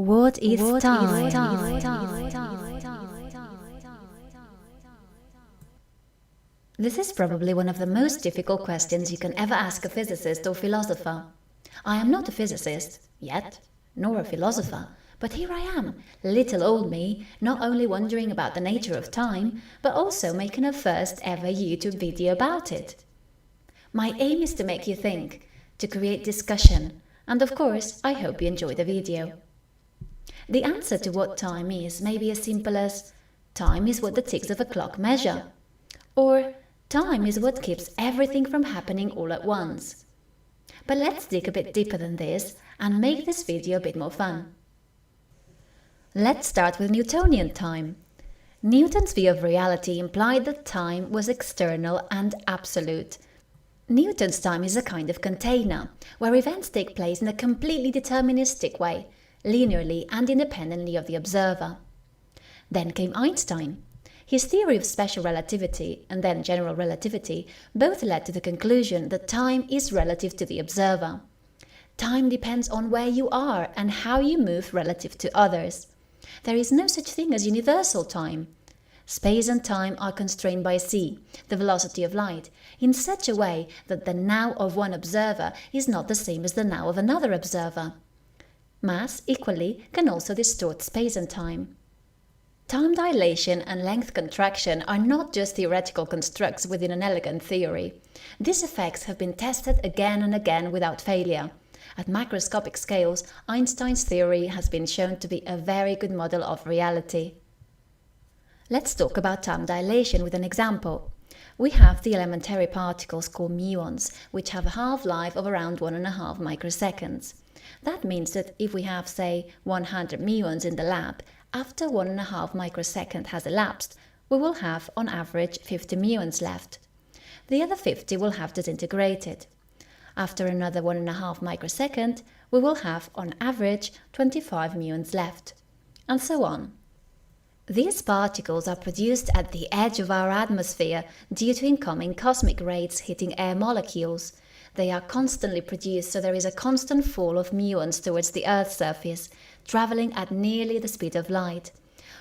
What is time? This is probably one of the most difficult questions you can ever ask a physicist or philosopher. I am not a physicist, yet, nor a philosopher, but here I am, little old me, not only wondering about the nature of time, but also making a first ever YouTube video about it. My aim is to make you think, to create discussion, and of course, I hope you enjoy the video. The answer to what time is may be as simple as time is what the ticks of a clock measure, or time is what keeps everything from happening all at once. But let's dig a bit deeper than this and make this video a bit more fun. Let's start with Newtonian time. Newton's view of reality implied that time was external and absolute. Newton's time is a kind of container, where events take place in a completely deterministic way, linearly and independently of the observer. Then came Einstein. His theory of special relativity and then general relativity both led to the conclusion that time is relative to the observer. Time depends on where you are and how you move relative to others. There is no such thing as universal time. Space and time are constrained by c, the velocity of light, in such a way that the now of one observer is not the same as the now of another observer. Mass, equally, can also distort space and time. Time dilation and length contraction are not just theoretical constructs within an elegant theory. These effects have been tested again and again without failure. At macroscopic scales, Einstein's theory has been shown to be a very good model of reality. Let's talk about time dilation with an example. We have the elementary particles called muons, which have a half-life of around 1.5 microseconds. That means that if we have, say, 100 muons in the lab, after 1.5 microsecond has elapsed, we will have, on average, 50 muons left. The other 50 will have disintegrated. After another 1.5 microsecond, we will have, on average, 25 muons left. And so on. These particles are produced at the edge of our atmosphere due to incoming cosmic rays hitting air molecules. They are constantly produced, so there is a constant fall of muons towards the Earth's surface, traveling at nearly the speed of light.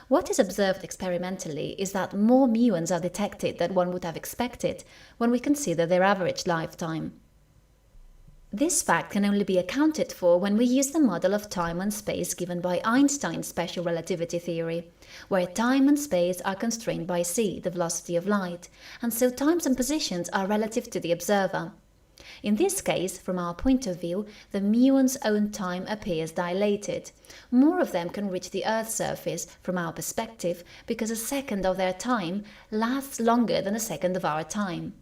What is observed experimentally is that more muons are detected than one would have expected when we consider their average lifetime. This fact can only be accounted for when we use the model of time and space given by Einstein's special relativity theory, where time and space are constrained by c, the velocity of light, and so times and positions are relative to the observer. In this case, from our point of view, the muons' own time appears dilated. More of them can reach the Earth's surface, from our perspective, because a second of their time lasts longer than a second of our time.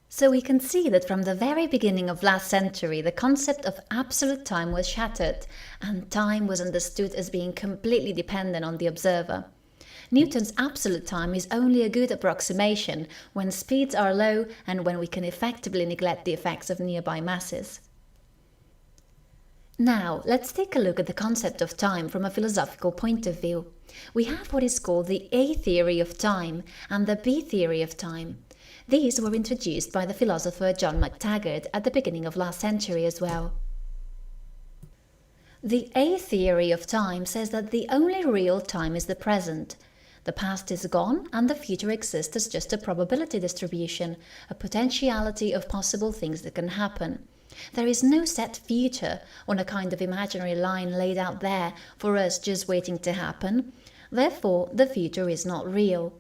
So we can see that from the very beginning of last century, the concept of absolute time was shattered, and time was understood as being completely dependent on the observer. Newton's absolute time is only a good approximation when speeds are low and when we can effectively neglect the effects of nearby masses. Now, let's take a look at the concept of time from a philosophical point of view. We have what is called the A theory of time and the B theory of time. These were introduced by the philosopher John MacTaggart at the beginning of last century as well. The A theory of time says that the only real time is the present. The past is gone and the future exists as just a probability distribution, a potentiality of possible things that can happen. There is no set future on a kind of imaginary line laid out there for us just waiting to happen. Therefore, the future is not real.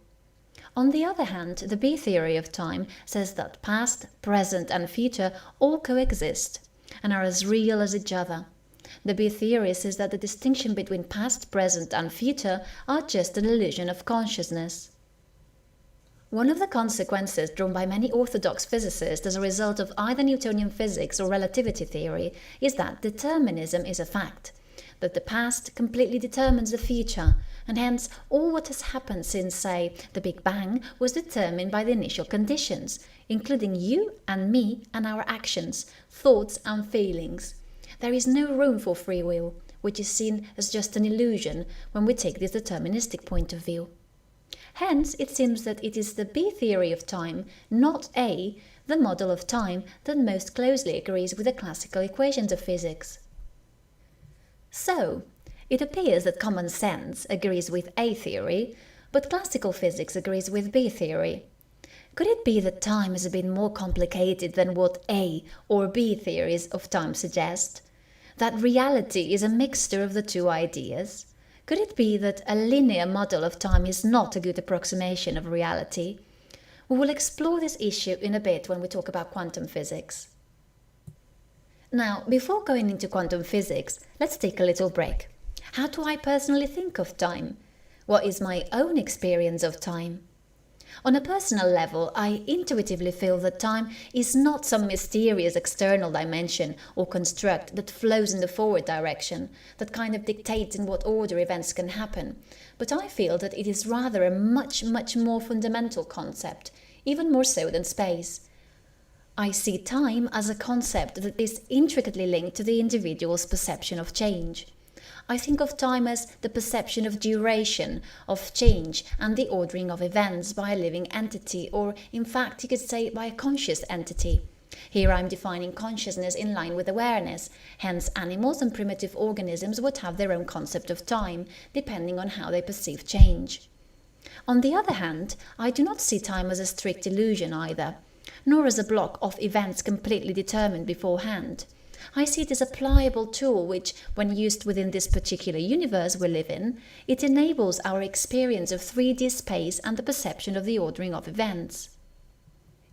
On the other hand, the B theory of time says that past, present and future all coexist and are as real as each other. The B theory says that the distinction between past, present and future are just an illusion of consciousness. One of the consequences drawn by many orthodox physicists as a result of either Newtonian physics or relativity theory is that determinism is a fact, that the past completely determines the future, and hence all what has happened since, say, the Big Bang was determined by the initial conditions, including you and me and our actions, thoughts and feelings. There is no room for free will, which is seen as just an illusion when we take this deterministic point of view. Hence, it seems that it is the B theory of time, not A, the model of time that most closely agrees with the classical equations of physics. So, it appears that common sense agrees with A theory, but classical physics agrees with B theory. Could it be that time is a bit more complicated than what A or B theories of time suggest? That reality is a mixture of the two ideas? Could it be that a linear model of time is not a good approximation of reality? We will explore this issue in a bit when we talk about quantum physics. Now, before going into quantum physics, let's take a little break. How do I personally think of time? What is my own experience of time? On a personal level, I intuitively feel that time is not some mysterious external dimension or construct that flows in the forward direction, that kind of dictates in what order events can happen, but I feel that it is rather a much more fundamental concept, even more so than space. I see time as a concept that is intricately linked to the individual's perception of change. I think of time as the perception of duration, of change, and the ordering of events by a living entity, or in fact you could say by a conscious entity. Here I'm defining consciousness in line with awareness, hence animals and primitive organisms would have their own concept of time, depending on how they perceive change. On the other hand, I do not see time as a strict illusion either, nor as a block of events completely determined beforehand. I see it as a pliable tool which, when used within this particular universe we live in, it enables our experience of 3D space and the perception of the ordering of events.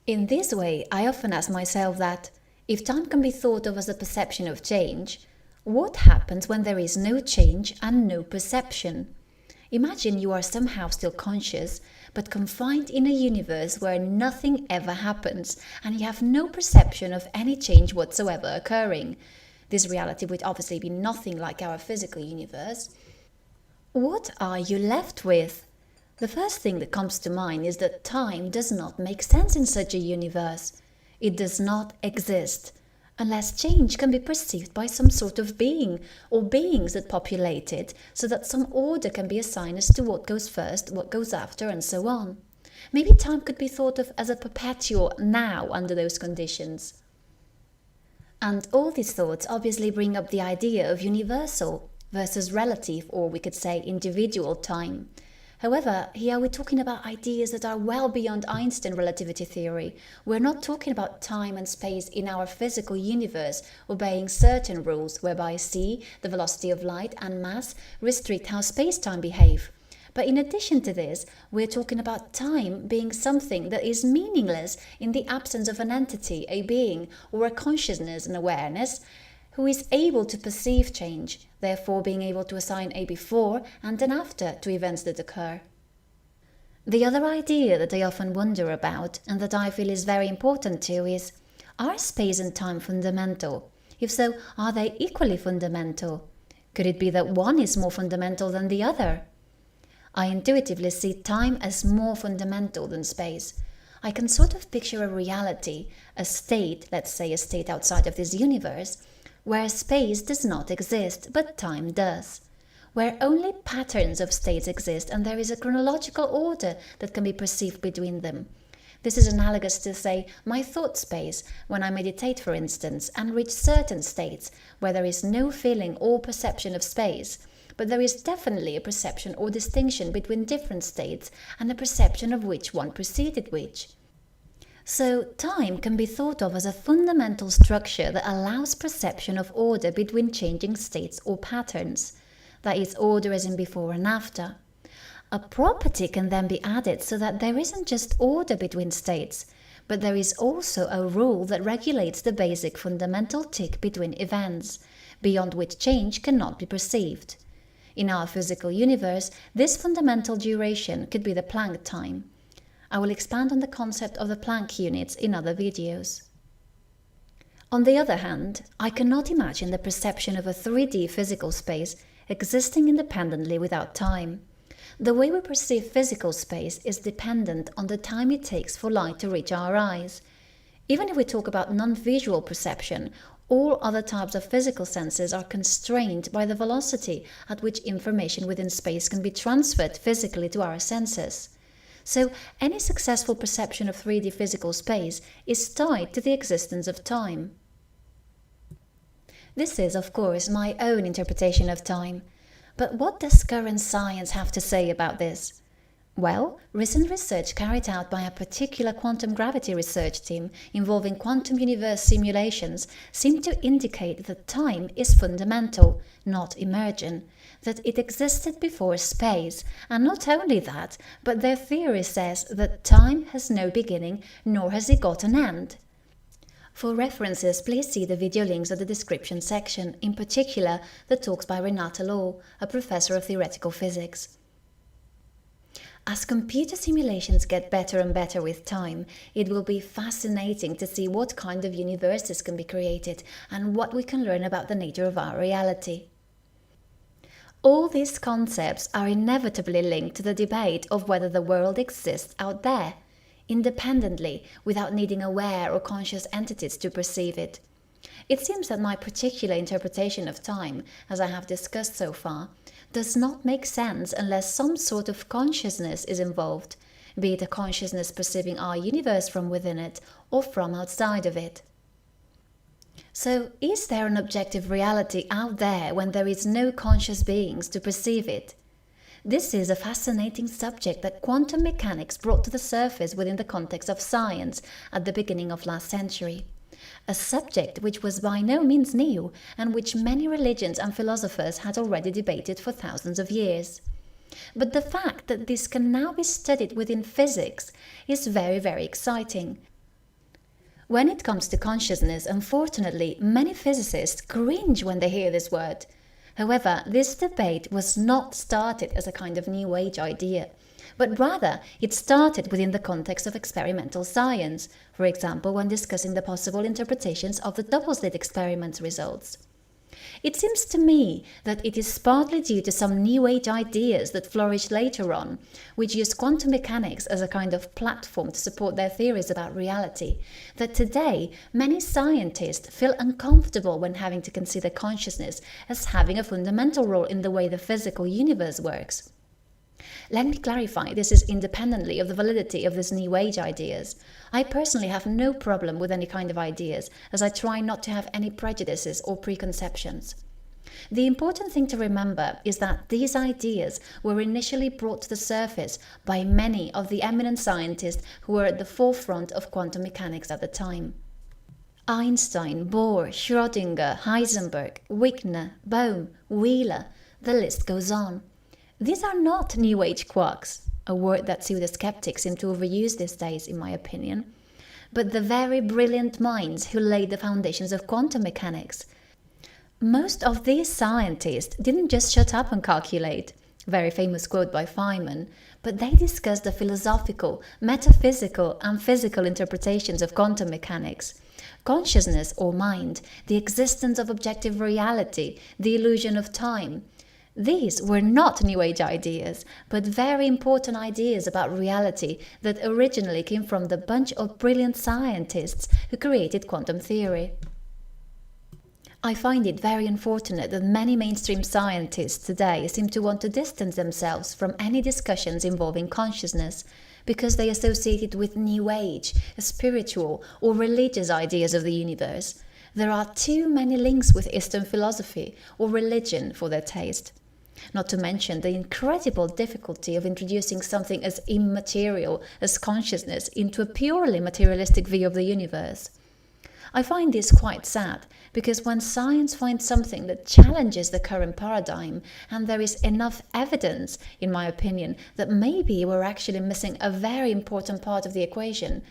In this way, I often ask myself that, if time can be thought of as a perception of change, what happens when there is no change and no perception? Imagine you are somehow still conscious, but confined in a universe where nothing ever happens, and you have no perception of any change whatsoever occurring. This reality would obviously be nothing like our physical universe. What are you left with? The first thing that comes to mind is that time does not make sense in such a universe. It does not exist, unless change can be perceived by some sort of being, or beings that populate it, so that some order can be assigned as to what goes first, what goes after, and so on. Maybe time could be thought of as a perpetual now under those conditions. And all these thoughts obviously bring up the idea of universal versus relative, or we could say individual time. However, here we're talking about ideas that are well beyond Einstein relativity theory. We're not talking about time and space in our physical universe obeying certain rules whereby c, the velocity of light, and mass restrict how space-time behave. But in addition to this, we're talking about time being something that is meaningless in the absence of an entity, a being, or a consciousness and awareness, who is able to perceive change, therefore being able to assign a before and an after to events that occur. The other idea that I often wonder about, and that I feel is very important too, is, are space and time fundamental? If so, are they equally fundamental? Could it be that one is more fundamental than the other? I intuitively see time as more fundamental than space. I can sort of picture a reality, a state, let's say a state outside of this universe, where space does not exist, but time does, where only patterns of states exist and there is a chronological order that can be perceived between them. This is analogous to, say, my thought space, when I meditate, for instance, and reach certain states where there is no feeling or perception of space, but there is definitely a perception or distinction between different states and a perception of which one preceded which. So, time can be thought of as a fundamental structure that allows perception of order between changing states or patterns. That is, order as in before and after. A property can then be added so that there isn't just order between states, but there is also a rule that regulates the basic fundamental tick between events, beyond which change cannot be perceived. In our physical universe, this fundamental duration could be the Planck time. I will expand on the concept of the Planck units in other videos. On the other hand, I cannot imagine the perception of a 3D physical space existing independently without time. The way we perceive physical space is dependent on the time it takes for light to reach our eyes. Even if we talk about non-visual perception, all other types of physical senses are constrained by the velocity at which information within space can be transferred physically to our senses. So, any successful perception of 3D physical space is tied to the existence of time. This is, of course, my own interpretation of time. But what does current science have to say about this? Well, recent research carried out by a particular quantum gravity research team involving quantum universe simulations seem to indicate that time is fundamental, not emergent, that it existed before space, and not only that, but their theory says that time has no beginning nor has it got an end. For references, please see the video links at the description section, in particular the talks by Renata Law, a professor of theoretical physics. As computer simulations get better and better with time, it will be fascinating to see what kind of universes can be created and what we can learn about the nature of our reality. All these concepts are inevitably linked to the debate of whether the world exists out there, independently, without needing aware or conscious entities to perceive it. It seems that my particular interpretation of time, as I have discussed so far, does not make sense unless some sort of consciousness is involved, be it a consciousness perceiving our universe from within it or from outside of it. So, is there an objective reality out there when there is no conscious beings to perceive it? This is a fascinating subject that quantum mechanics brought to the surface within the context of science at the beginning of last century. A subject which was by no means new and which many religions and philosophers had already debated for thousands of years. But the fact that this can now be studied within physics is very, very exciting. When it comes to consciousness, unfortunately, many physicists cringe when they hear this word. However, this debate was not started as a kind of New Age idea, but rather it started within the context of experimental science, for example when discussing the possible interpretations of the double-slit experiments results. It seems to me that it is partly due to some New Age ideas that flourished later on, which use quantum mechanics as a kind of platform to support their theories about reality, that today many scientists feel uncomfortable when having to consider consciousness as having a fundamental role in the way the physical universe works. Let me clarify, this is independently of the validity of these New Age ideas. I personally have no problem with any kind of ideas, as I try not to have any prejudices or preconceptions. The important thing to remember is that these ideas were initially brought to the surface by many of the eminent scientists who were at the forefront of quantum mechanics at the time. Einstein, Bohr, Schrödinger, Heisenberg, Wigner, Bohm, Wheeler, the list goes on. These are not New Age quarks, a word that pseudo-skeptics seem to overuse these days in my opinion, but the very brilliant minds who laid the foundations of quantum mechanics. Most of these scientists didn't just shut up and calculate, very famous quote by Feynman, but they discussed the philosophical, metaphysical and physical interpretations of quantum mechanics. Consciousness or mind, the existence of objective reality, the illusion of time. These were not New Age ideas, but very important ideas about reality that originally came from the bunch of brilliant scientists who created quantum theory. I find it very unfortunate that many mainstream scientists today seem to want to distance themselves from any discussions involving consciousness, because they associate it with New Age, spiritual or religious ideas of the universe. There are too many links with Eastern philosophy or religion for their taste. Not to mention the incredible difficulty of introducing something as immaterial as consciousness into a purely materialistic view of the universe. I find this quite sad, because when science finds something that challenges the current paradigm, and there is enough evidence, in my opinion, that maybe we're actually missing a very important part of the equation,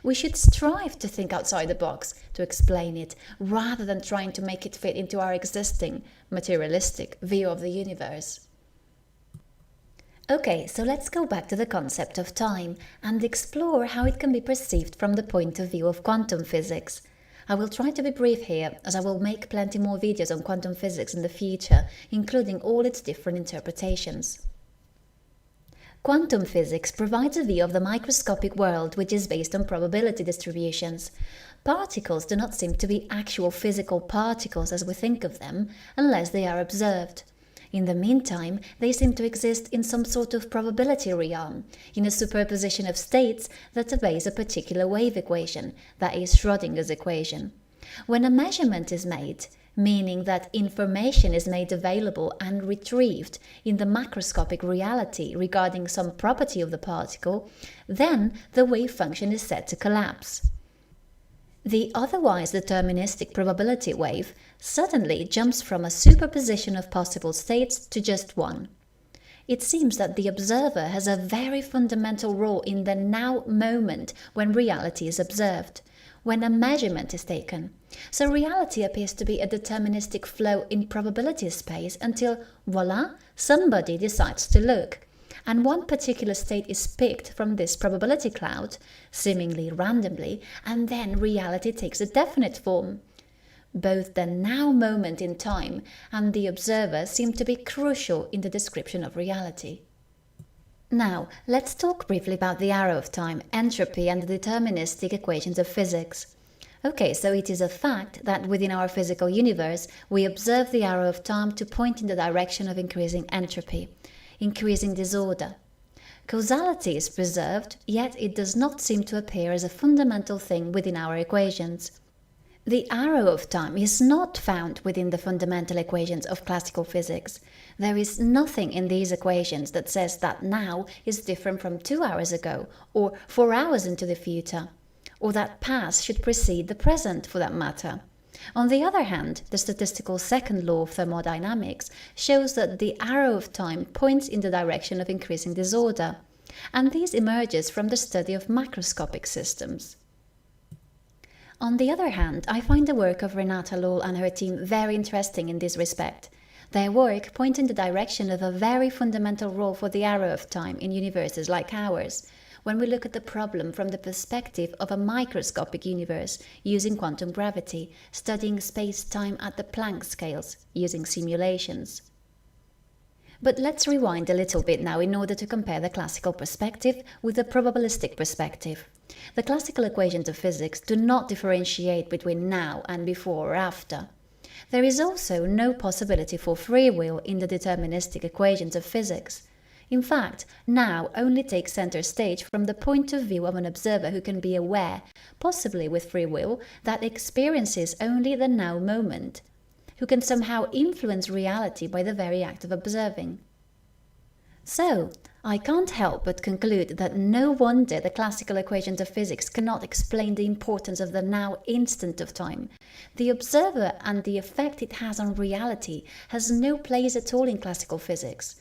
we should strive to think outside the box to explain it, rather than trying to make it fit into our existing, materialistic view of the universe. Okay, so let's go back to the concept of time and explore how it can be perceived from the point of view of quantum physics. I will try to be brief here, as I will make plenty more videos on quantum physics in the future, including all its different interpretations. Quantum physics provides a view of the microscopic world which is based on probability distributions. Particles do not seem to be actual physical particles as we think of them, unless they are observed. In the meantime, they seem to exist in some sort of probability realm, in a superposition of states that obeys a particular wave equation, that is Schrödinger's equation. When a measurement is made, meaning that information is made available and retrieved in the macroscopic reality regarding some property of the particle, then the wave function is said to collapse. The otherwise deterministic probability wave suddenly jumps from a superposition of possible states to just one. It seems that the observer has a very fundamental role in the now moment when reality is observed, when a measurement is taken. So reality appears to be a deterministic flow in probability space until, voila, somebody decides to look. And one particular state is picked from this probability cloud, seemingly randomly, and then reality takes a definite form. Both the now moment in time and the observer seem to be crucial in the description of reality. Now, let's talk briefly about the arrow of time, entropy, and the deterministic equations of physics. Okay, so it is a fact that within our physical universe, we observe the arrow of time to point in the direction of increasing entropy, increasing disorder. Causality is preserved, yet it does not seem to appear as a fundamental thing within our equations. The arrow of time is not found within the fundamental equations of classical physics. There is nothing in these equations that says that now is different from 2 hours ago, or 4 hours into the future, or that past should precede the present for that matter. On the other hand, the statistical second law of thermodynamics shows that the arrow of time points in the direction of increasing disorder, and this emerges from the study of macroscopic systems. On the other hand, I find the work of Renata Lal and her team very interesting in this respect. Their work points in the direction of a very fundamental role for the arrow of time in universes like ours, when we look at the problem from the perspective of a microscopic universe using quantum gravity, studying space-time at the Planck scales, using simulations. But let's rewind a little bit now in order to compare the classical perspective with the probabilistic perspective. The classical equations of physics do not differentiate between now and before or after. There is also no possibility for free will in the deterministic equations of physics. In fact, now only takes center stage from the point of view of an observer who can be aware, possibly with free will, that experiences only the now moment, who can somehow influence reality by the very act of observing. So, I can't help but conclude that no wonder the classical equations of physics cannot explain the importance of the now instant of time. The observer and the effect it has on reality has no place at all in classical physics.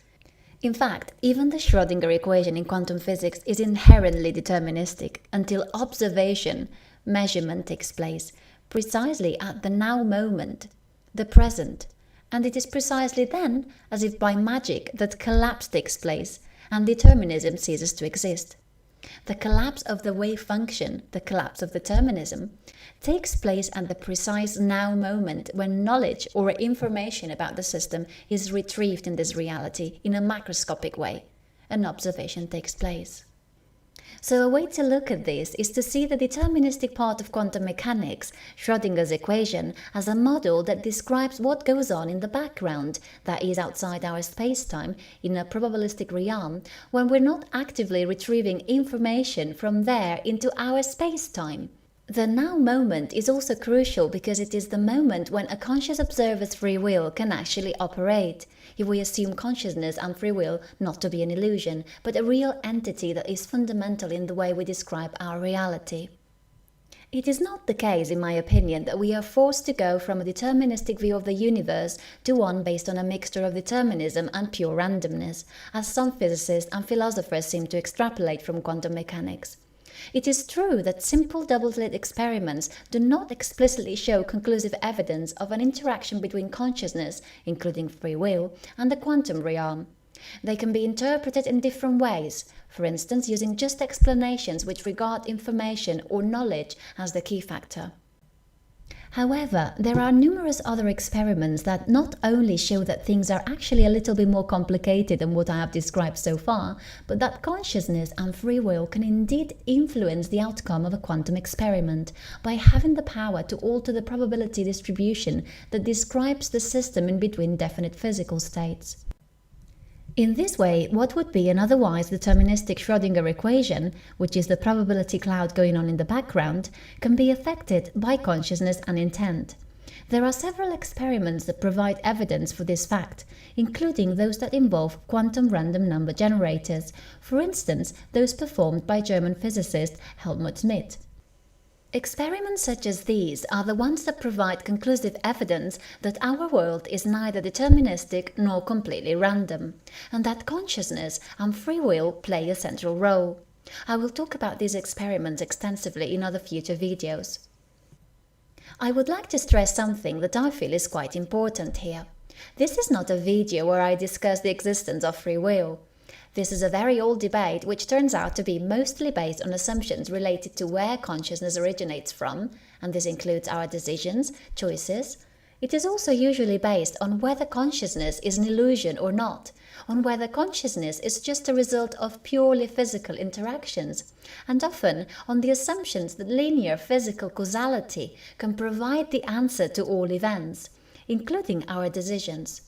In fact, even the Schrödinger equation in quantum physics is inherently deterministic until observation, measurement takes place, precisely at the now moment, the present, and it is precisely then, as if by magic, that collapse takes place, and determinism ceases to exist. The collapse of the wave function, the collapse of determinism, takes place at the precise now moment when knowledge or information about the system is retrieved in this reality in a macroscopic way. An observation takes place. So a way to look at this is to see the deterministic part of quantum mechanics, Schrödinger's equation, as a model that describes what goes on in the background, that is outside our space-time, in a probabilistic realm, when we're not actively retrieving information from there into our space-time. The now moment is also crucial because it is the moment when a conscious observer's free will can actually operate, if we assume consciousness and free will not to be an illusion, but a real entity that is fundamental in the way we describe our reality. It is not the case, in my opinion, that we are forced to go from a deterministic view of the universe to one based on a mixture of determinism and pure randomness, as some physicists and philosophers seem to extrapolate from quantum mechanics. It is true that simple double-slit experiments do not explicitly show conclusive evidence of an interaction between consciousness, including free will, and the quantum realm. They can be interpreted in different ways, for instance using just explanations which regard information or knowledge as the key factor. However, there are numerous other experiments that not only show that things are actually a little bit more complicated than what I have described so far, but that consciousness and free will can indeed influence the outcome of a quantum experiment by having the power to alter the probability distribution that describes the system in between definite physical states. In this way, what would be an otherwise deterministic Schrödinger equation, which is the probability cloud going on in the background, can be affected by consciousness and intent. There are several experiments that provide evidence for this fact, including those that involve quantum random number generators, for instance, those performed by German physicist Helmut Schmidt. Experiments such as these are the ones that provide conclusive evidence that our world is neither deterministic nor completely random, and that consciousness and free will play a central role. I will talk about these experiments extensively in other future videos. I would like to stress something that I feel is quite important here. This is not a video where I discuss the existence of free will. This is a very old debate which turns out to be mostly based on assumptions related to where consciousness originates from, and this includes our decisions, choices. It is also usually based on whether consciousness is an illusion or not, on whether consciousness is just a result of purely physical interactions, and often on the assumptions that linear physical causality can provide the answer to all events, including our decisions.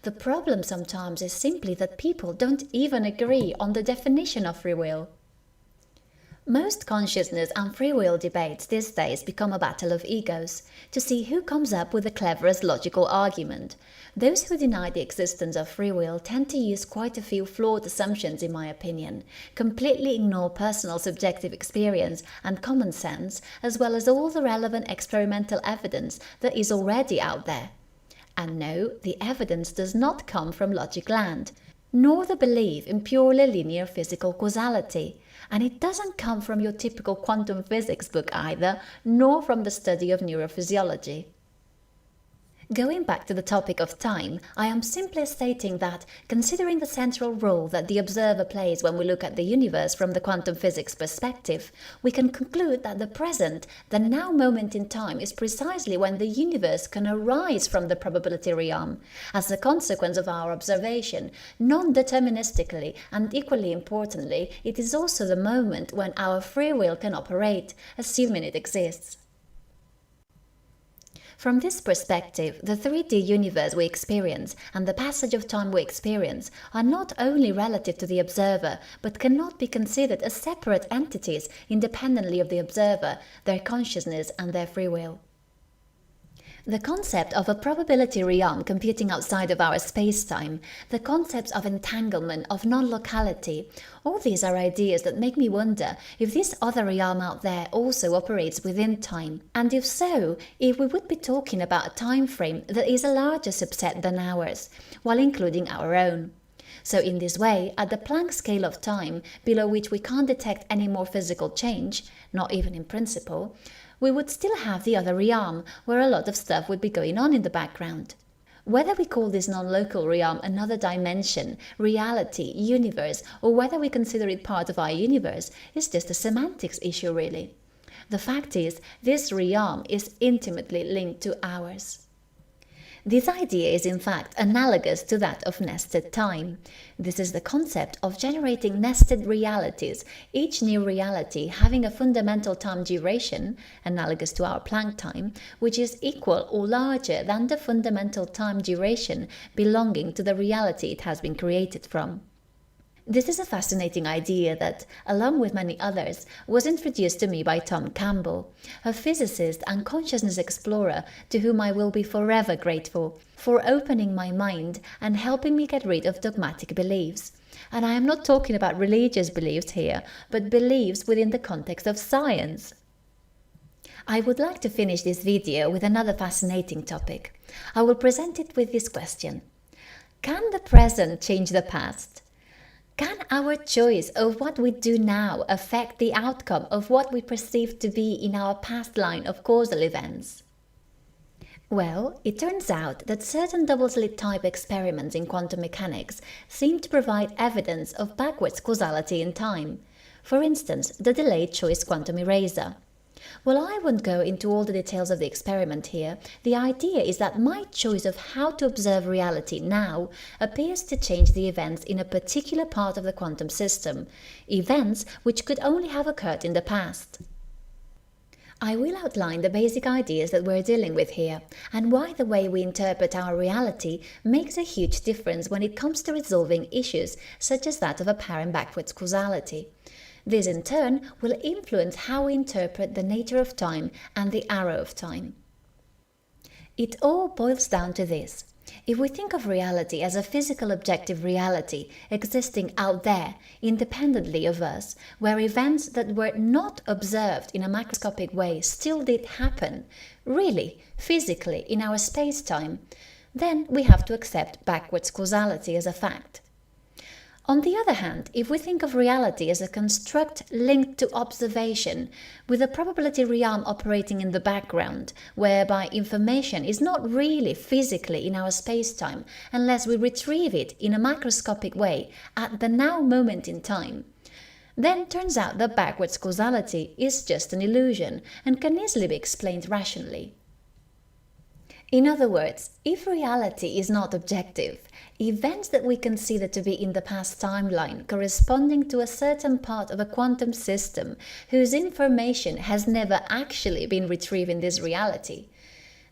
The problem sometimes is simply that people don't even agree on the definition of free will. Most consciousness and free will debates these days become a battle of egos, to see who comes up with the cleverest logical argument. Those who deny the existence of free will tend to use quite a few flawed assumptions, in my opinion, completely ignore personal subjective experience and common sense, as well as all the relevant experimental evidence that is already out there. And no, the evidence does not come from logic land, nor the belief in purely linear physical causality, and it doesn't come from your typical quantum physics book either, nor from the study of neurophysiology. Going back to the topic of time, I am simply stating that, considering the central role that the observer plays when we look at the universe from the quantum physics perspective, we can conclude that the present, the now moment in time, is precisely when the universe can arise from the probability realm, as a consequence of our observation, non-deterministically, and equally importantly, it is also the moment when our free will can operate, assuming it exists. From this perspective, the 3D universe we experience and the passage of time we experience are not only relative to the observer, but cannot be considered as separate entities independently of the observer, their consciousness and their free will. The concept of a probability realm computing outside of our space-time, the concepts of entanglement, of non-locality, all these are ideas that make me wonder if this other realm out there also operates within time, and if so, if we would be talking about a time frame that is a larger subset than ours, while including our own. So in this way, at the Planck scale of time, below which we can't detect any more physical change, not even in principle, we would still have the other realm, where a lot of stuff would be going on in the background. Whether we call this non-local realm another dimension, reality, universe, or whether we consider it part of our universe, is just a semantics issue really. The fact is, this realm is intimately linked to ours. This idea is in fact analogous to that of nested time. This is the concept of generating nested realities, each new reality having a fundamental time duration, analogous to our Planck time, which is equal or larger than the fundamental time duration belonging to the reality it has been created from. This is a fascinating idea that, along with many others, was introduced to me by Tom Campbell, a physicist and consciousness explorer to whom I will be forever grateful for opening my mind and helping me get rid of dogmatic beliefs. And I am not talking about religious beliefs here, but beliefs within the context of science. I would like to finish this video with another fascinating topic. I will present it with this question: can the present change the past? Can our choice of what we do now affect the outcome of what we perceive to be in our past line of causal events? Well, it turns out that certain double-slit type experiments in quantum mechanics seem to provide evidence of backwards causality in time. For instance, the delayed choice quantum eraser. Well, I won't go into all the details of the experiment here. The idea is that my choice of how to observe reality now appears to change the events in a particular part of the quantum system, events which could only have occurred in the past. I will outline the basic ideas that we're dealing with here, and why the way we interpret our reality makes a huge difference when it comes to resolving issues such as that of apparent backwards causality. This in turn will influence how we interpret the nature of time and the arrow of time. It all boils down to this. If we think of reality as a physical objective reality existing out there, independently of us, where events that were not observed in a macroscopic way still did happen, really, physically, in our space-time, then we have to accept backwards causality as a fact. On the other hand, if we think of reality as a construct linked to observation, with a probability realm operating in the background, whereby information is not really physically in our space-time unless we retrieve it in a macroscopic way at the now moment in time, then turns out that backwards causality is just an illusion and can easily be explained rationally. In other words, if reality is not objective, events that we consider to be in the past timeline corresponding to a certain part of a quantum system whose information has never actually been retrieved in this reality,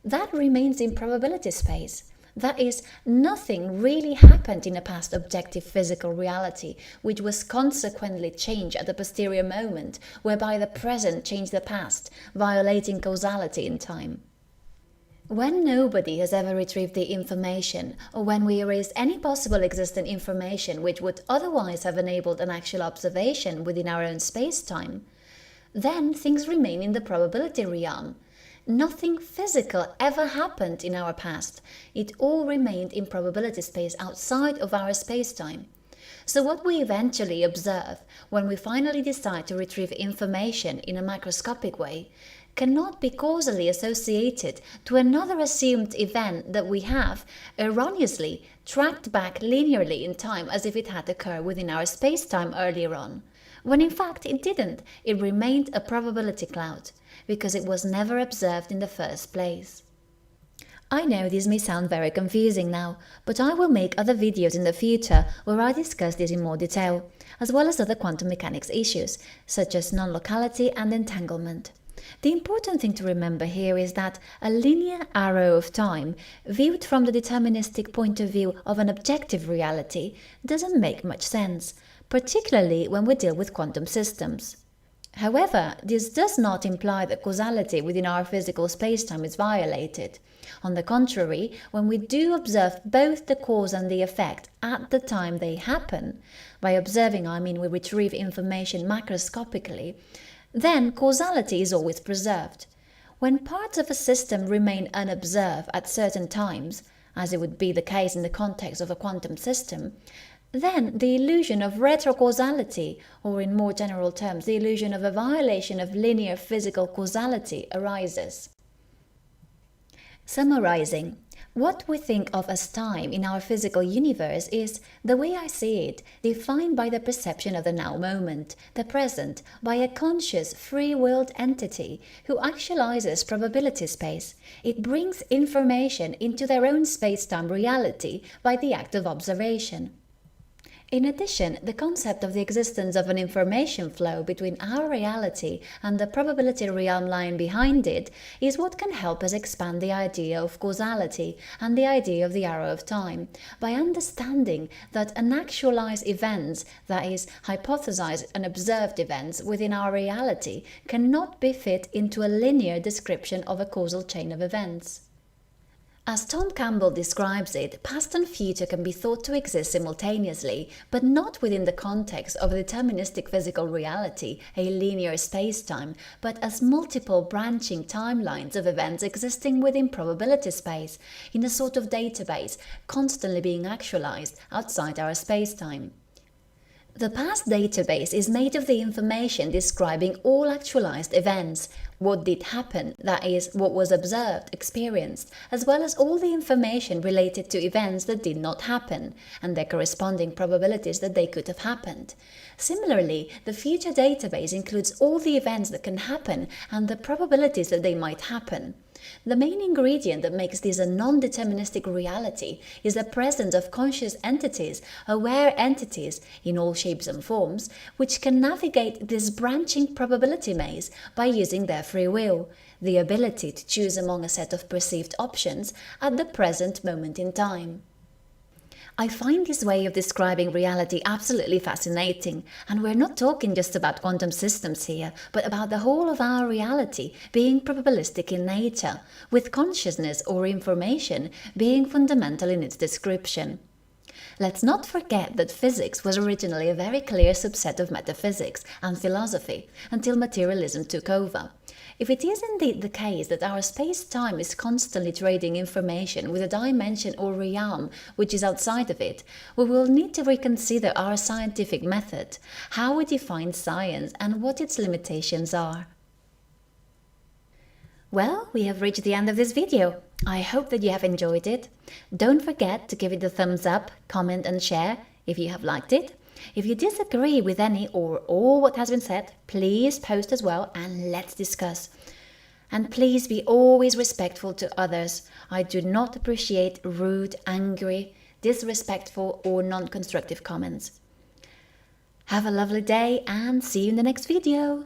that remains in probability space. That is, nothing really happened in a past objective physical reality, which was consequently changed at the posterior moment, whereby the present changed the past, violating causality in time. When nobody has ever retrieved the information, or when we erase any possible existent information which would otherwise have enabled an actual observation within our own space-time, then things remain in the probability realm. Nothing physical ever happened in our past. It all remained in probability space outside of our space-time. So what we eventually observe, when we finally decide to retrieve information in a macroscopic way, cannot be causally associated to another assumed event that we have, erroneously, tracked back linearly in time as if it had occurred within our space-time earlier on, when in fact it didn't. It remained a probability cloud, because it was never observed in the first place. I know this may sound very confusing now, but I will make other videos in the future where I discuss this in more detail, as well as other quantum mechanics issues, such as non-locality and entanglement. The important thing to remember here is that a linear arrow of time, viewed from the deterministic point of view of an objective reality, doesn't make much sense, particularly when we deal with quantum systems. However, this does not imply that causality within our physical spacetime is violated. On the contrary, when we do observe both the cause and the effect at the time they happen, by observing I mean we retrieve information macroscopically, then causality is always preserved. When parts of a system remain unobserved at certain times, as it would be the case in the context of a quantum system, then the illusion of retrocausality, or in more general terms, the illusion of a violation of linear physical causality, arises. Summarizing, what we think of as time in our physical universe is, the way I see it, defined by the perception of the now moment, the present, by a conscious, free-willed entity who actualizes probability space. It brings information into their own space-time reality by the act of observation. In addition, the concept of the existence of an information flow between our reality and the probability realm lying behind it is what can help us expand the idea of causality and the idea of the arrow of time, by understanding that unactualized events, that is, hypothesized and observed events within our reality, cannot be fit into a linear description of a causal chain of events. As Tom Campbell describes it, past and future can be thought to exist simultaneously, but not within the context of a deterministic physical reality, a linear space-time, but as multiple branching timelines of events existing within probability space, in a sort of database, constantly being actualized outside our space-time. The past database is made of the information describing all actualized events, what did happen, that is, what was observed, experienced, as well as all the information related to events that did not happen, and their corresponding probabilities that they could have happened. Similarly, the future database includes all the events that can happen and the probabilities that they might happen. The main ingredient that makes this a non-deterministic reality is the presence of conscious entities, aware entities, in all shapes and forms, which can navigate this branching probability maze by using their free will, the ability to choose among a set of perceived options at the present moment in time. I find this way of describing reality absolutely fascinating, and we're not talking just about quantum systems here, but about the whole of our reality being probabilistic in nature, with consciousness or information being fundamental in its description. Let's not forget that physics was originally a very clear subset of metaphysics and philosophy until materialism took over. If it is indeed the case that our space-time is constantly trading information with a dimension or realm which is outside of it, we will need to reconsider our scientific method, how we define science and what its limitations are. Well, we have reached the end of this video. I hope that you have enjoyed it. Don't forget to give it a thumbs up, comment and share if you have liked it. If you disagree with any or all what has been said, please post as well and let's discuss. And please be always respectful to others. I do not appreciate rude, angry, disrespectful or non-constructive comments. Have a lovely day and see you in the next video.